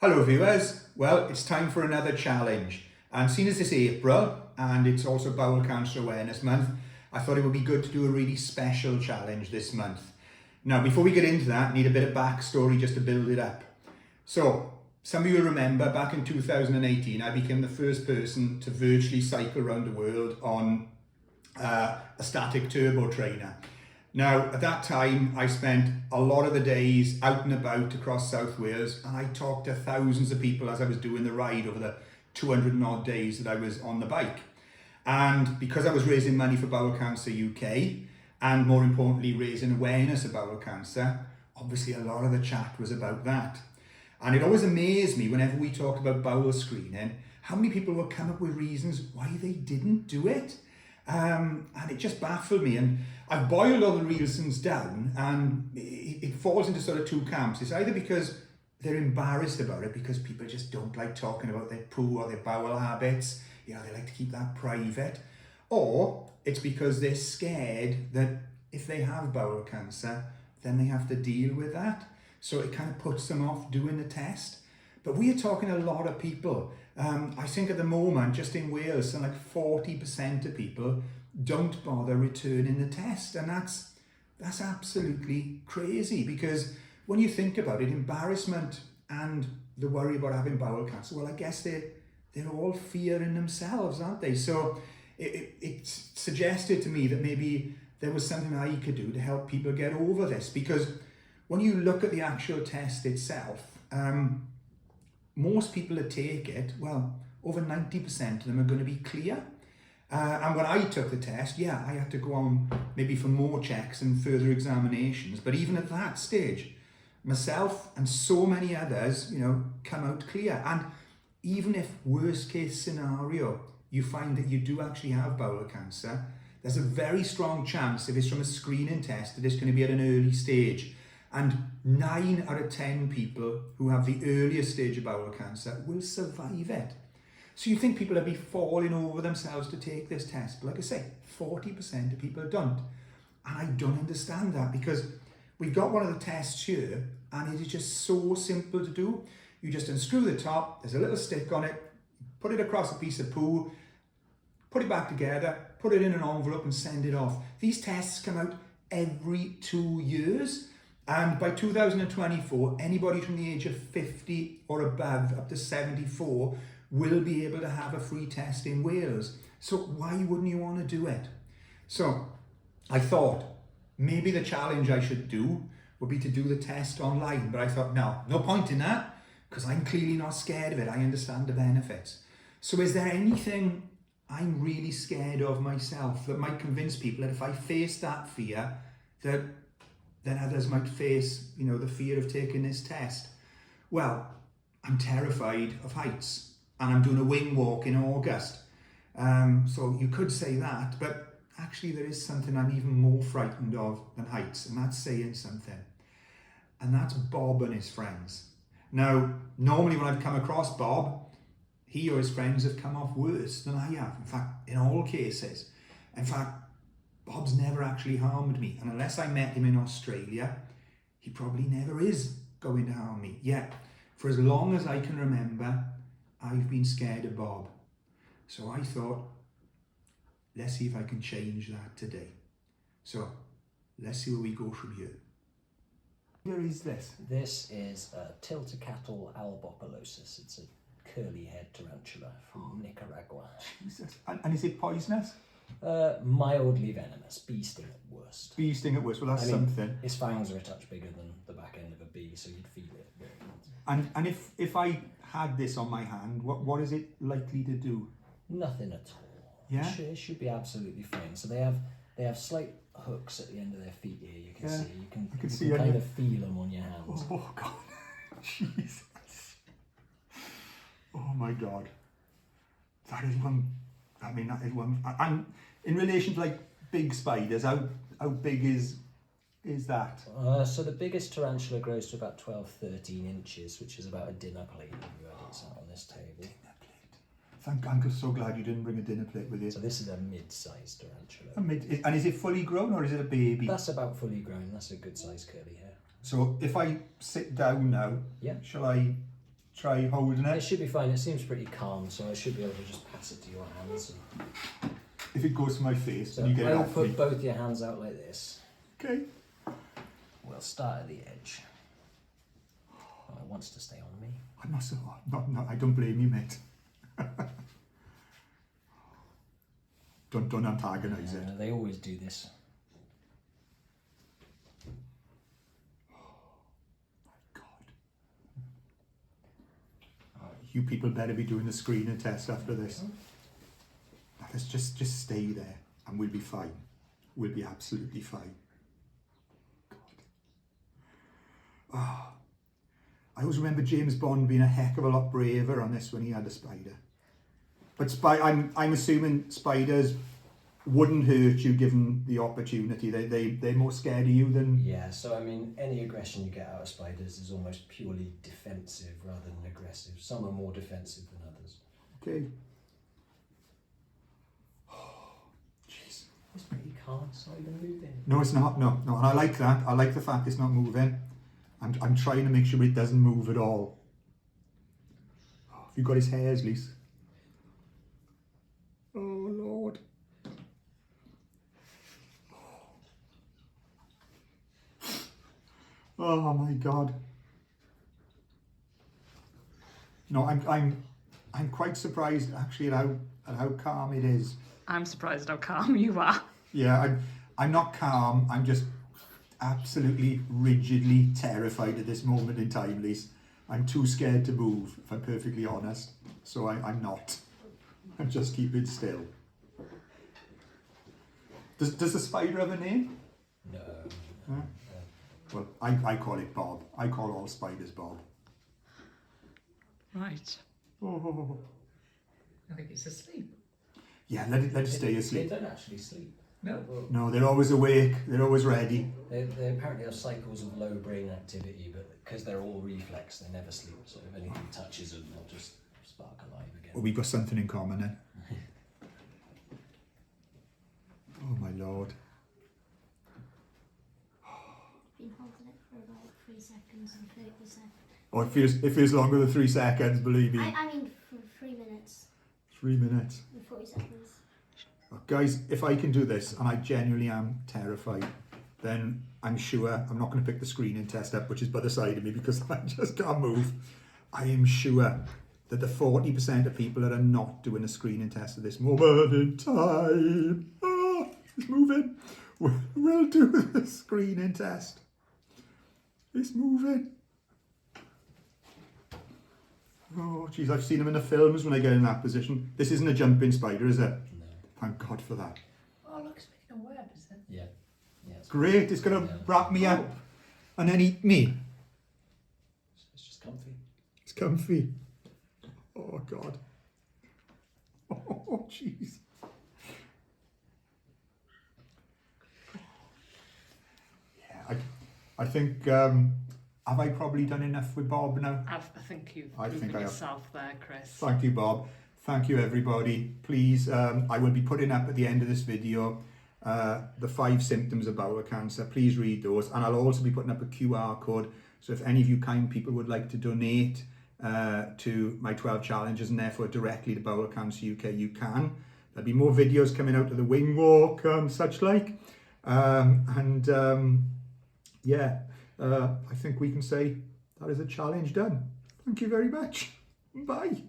Hello viewers, well it's time for another challenge, and seeing as it's April and it's also Bowel Cancer Awareness Month, I thought it would be good to do a really special challenge this month. Now before we get into that, I need a bit of backstory just to build it up. So some of you will remember back in 2018 I became the first person to virtually cycle around the world on a static turbo trainer. Now, at that time, I spent a lot of the days out and about across South Wales, and I talked to thousands of people as I was doing the ride over the 200 and odd days that I was on the bike. And because I was raising money for Bowel Cancer UK, and more importantly, raising awareness of bowel cancer, obviously a lot of the chat was about that. And it always amazed me whenever we talked about bowel screening, how many people would come up with reasons why they didn't do it. And it just baffled me, and I've boiled all the reasons down, and it falls into sort of two camps. It's either because they're embarrassed about it, because people just don't like talking about their poo or their bowel habits, they like to keep that private, or it's because they're scared that if they have bowel cancer, then they have to deal with that. So it kind of puts them off doing the test. But we are talking a lot of people. I think at the moment, just in Wales, something like 40% of people don't bother returning the test. And that's absolutely crazy, because when you think about it, embarrassment and the worry about having bowel cancer, well, I guess they're all fear in themselves, aren't they? So it suggested to me that maybe there was something I could do to help people get over this, because when you look at the actual test itself, most people that take it, well, over 90% of them are going to be clear. And when I took the test, I had to go on maybe for more checks and further examinations. But even at that stage, myself and so many others, come out clear. And even if worst case scenario, you find that you do actually have bowel cancer, there's a very strong chance, if it's from a screening test, that it's going to be at an early stage. And 9 out of 10 people who have the earliest stage of bowel cancer will survive it. So you think people would be falling over themselves to take this test. But like I say, 40% of people don't. And I don't understand that, because we've got one of the tests here and it is just so simple to do. You just unscrew the top, there's a little stick on it, put it across a piece of poo, put it back together, put it in an envelope and send it off. These tests come out every 2 years. And by 2024, anybody from the age of 50 or above, up to 74, will be able to have a free test in Wales. So why wouldn't you want to do it? So I thought maybe the challenge I should do would be to do the test online. But I thought, no point in that, because I'm clearly not scared of it. I understand the benefits. So is there anything I'm really scared of myself that might convince people that if I face that fear, that then others might face, the fear of taking this test? Well, I'm terrified of heights, and I'm doing a wing walk in August. So you could say that, but actually there is something I'm even more frightened of than heights, and that's saying something. And that's Bob and his friends. Now, normally when I've come across Bob, he or his friends have come off worse than I have. In fact, in all cases. In fact, Bob's never actually harmed me, and unless I met him in Australia, he probably never is going to harm me. Yet, for as long as I can remember, I've been scared of Bob. So I thought, let's see if I can change that today. So, let's see where we go from here. Where is this? This is Tilticatl albopolosis. It's a curly-haired tarantula from Nicaragua. Jesus. And is it poisonous? Mildly venomous, bee sting at worst. Bee sting at worst, well that's something. Its fangs are a touch bigger than the back end of a bee, so you'd feel it. And if I had this on my hand, what is it likely to do? Nothing at all. Yeah? It should be absolutely fine. So they have slight hooks at the end of their feet here, you can see. You can kind of feel them on your hands. Oh God, Jesus. Oh my God. That is one, and in relation to like big spiders, how big is that? So the biggest tarantula grows to about 12-13 inches, which is about a dinner plate if you had it sat on this table. Dinner plate. I'm so glad you didn't bring a dinner plate with you. So this is a mid-sized tarantula. And is it fully grown or is it a baby? That's about fully grown. That's a good sized curly hair. So if I sit down now, shall I try holding It it. should be fine. It seems pretty calm, so I should be able to just pass it to your hands. If it goes to my face, So and you get it I'll off put me. both your hands out like this. Okay. We'll start at the edge. Oh, it wants to stay on me. I'm not so. I don't blame you, mate. don't antagonise it. They always do this. God. You people better be doing the screening test after this. Let's just stay there and we'll be fine. We'll be absolutely fine. God. Oh. I always remember James Bond being a heck of a lot braver on this when he had a spider. But I'm assuming spiders wouldn't hurt you given the opportunity. They're more scared of you than... Yeah, so I mean, any aggression you get out of spiders is almost purely defensive rather than aggressive. Some are more defensive than others. Okay. It's pretty calm, it's not even moving. No, it's not. No. And I like that. I like the fact it's not moving. I'm trying to make sure it doesn't move at all. Oh, have you got his hairs, Lise? Oh, Lord. Oh, my God. No, I'm quite surprised, actually, at how calm it is. I'm surprised how calm you are. Yeah, I'm not calm. I'm just absolutely rigidly terrified at this moment in time, Lise. I'm too scared to move, if I'm perfectly honest. So I'm not. I'm just keeping still. Does the spider have a name? No. Huh? Well, I call it Bob. I call all spiders Bob. Right. Oh. I think it's asleep. Yeah, let it stay They asleep. don't actually sleep. No. No, they're always awake. They're always ready. They apparently have cycles of low brain activity, but because they're all reflex, they never sleep. So if anything touches them, they'll just spark alive again. Well, we've got something in common then. Oh my Lord. Been holding it for about 3 seconds and 30%. Oh, it feels longer than 3 seconds, believe me. I mean, for 3 minutes 3 minutes. and 40 seconds. Guys, if I can do this, and I genuinely am terrified, then I'm sure I'm not going to pick the screening test up, which is by the side of me, because I just can't move. I am sure that the 40% of people that are not doing a screening test at this moment in time, it's moving, will do the screening test. It's moving. Oh, geez, I've seen them in the films when I get in that position. This isn't a jumping spider, is it? No. Thank God for that. Oh, look, it's making a web, is it? Yeah. Yeah. It's Great, it's going to wrap me up and then eat me. It's just comfy. It's comfy. Oh, God. Oh, jeez. Yeah, I think, have I probably done enough with Bob now? I think you've I think proven I have. yourself there, Chris. Thank you, Bob. Thank you, everybody. Please, I will be putting up at the end of this video the 5 symptoms of bowel cancer. Please read those. And I'll also be putting up a QR code. So if any of you kind people would like to donate to my 12 challenges and therefore directly to Bowel Cancer UK, you can. There'll be more videos coming out of the wing walk, such like. Yeah, I think we can say that is a challenge done. Thank you very much. Bye.